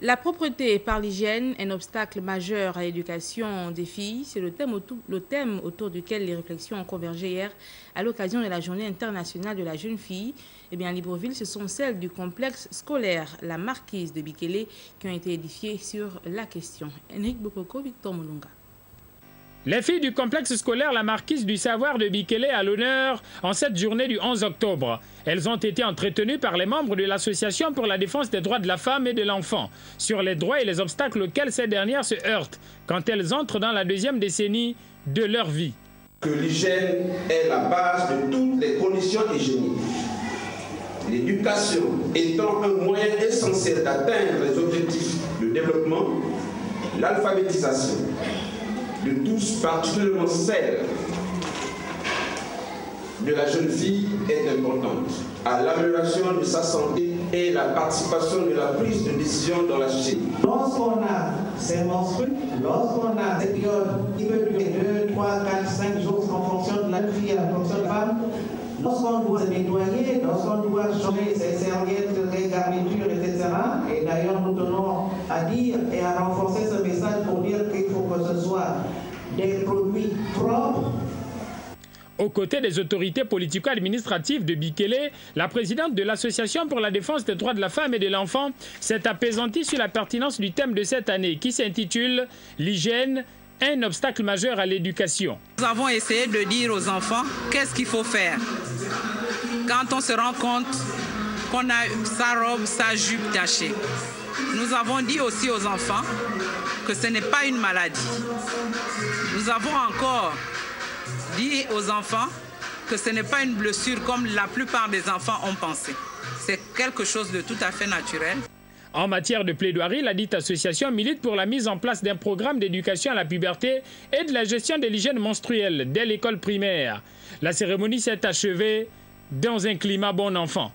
La propreté par l'hygiène, un obstacle majeur à l'éducation des filles, c'est le thème autour duquel les réflexions ont convergé hier à l'occasion de la Journée internationale de la jeune fille. Eh bien, à Libreville, ce sont celles du complexe scolaire La Marquise de Bikele qui ont été édifiées sur la question. Enrique Bokoko, Victor Molunga. Les filles du complexe scolaire La Marquise du Savoir de Bikele à l'honneur en cette journée du 11 octobre. Elles ont été entretenues par les membres de l'Association pour la défense des droits de la femme et de l'enfant sur les droits et les obstacles auxquels ces dernières se heurtent quand elles entrent dans la deuxième décennie de leur vie. Que l'hygiène est la base de toutes les conditions hygiéniques. L'éducation étant un moyen essentiel d'atteindre les objectifs de développement, l'alphabétisation de tous, particulièrement celle de la jeune fille, est importante à l'amélioration de sa santé et la participation de la prise de décision dans la société. Lorsqu'on a ces menstrues, lorsqu'on a des périodes qui peuvent durer 2, 3, 4, 5 jours en fonction de la fille et en fonction de la femme, lorsqu'on doit se nettoyer, lorsqu'on doit changer ses serviettes, les garnitures, etc. Et d'ailleurs, nous tenons à dire et à renforcer ce message pour dire qu'il faut que ce soit des produits propres. Aux côtés des autorités politico-administratives de Bikele, la présidente de l'Association pour la défense des droits de la femme et de l'enfant s'est apaisantie sur la pertinence du thème de cette année qui s'intitule « L'hygiène, un obstacle majeur à l'éducation ». Nous avons essayé de dire aux enfants qu'est-ce qu'il faut faire quand on se rend compte qu'on a sa robe, sa jupe tachée. Nous avons dit aussi aux enfants que ce n'est pas une maladie. Nous avons encore dit aux enfants que ce n'est pas une blessure comme la plupart des enfants ont pensé. C'est quelque chose de tout à fait naturel. En matière de plaidoirie, la dite association milite pour la mise en place d'un programme d'éducation à la puberté et de la gestion de l'hygiène menstruelle dès l'école primaire. La cérémonie s'est achevée dans un climat bon enfant.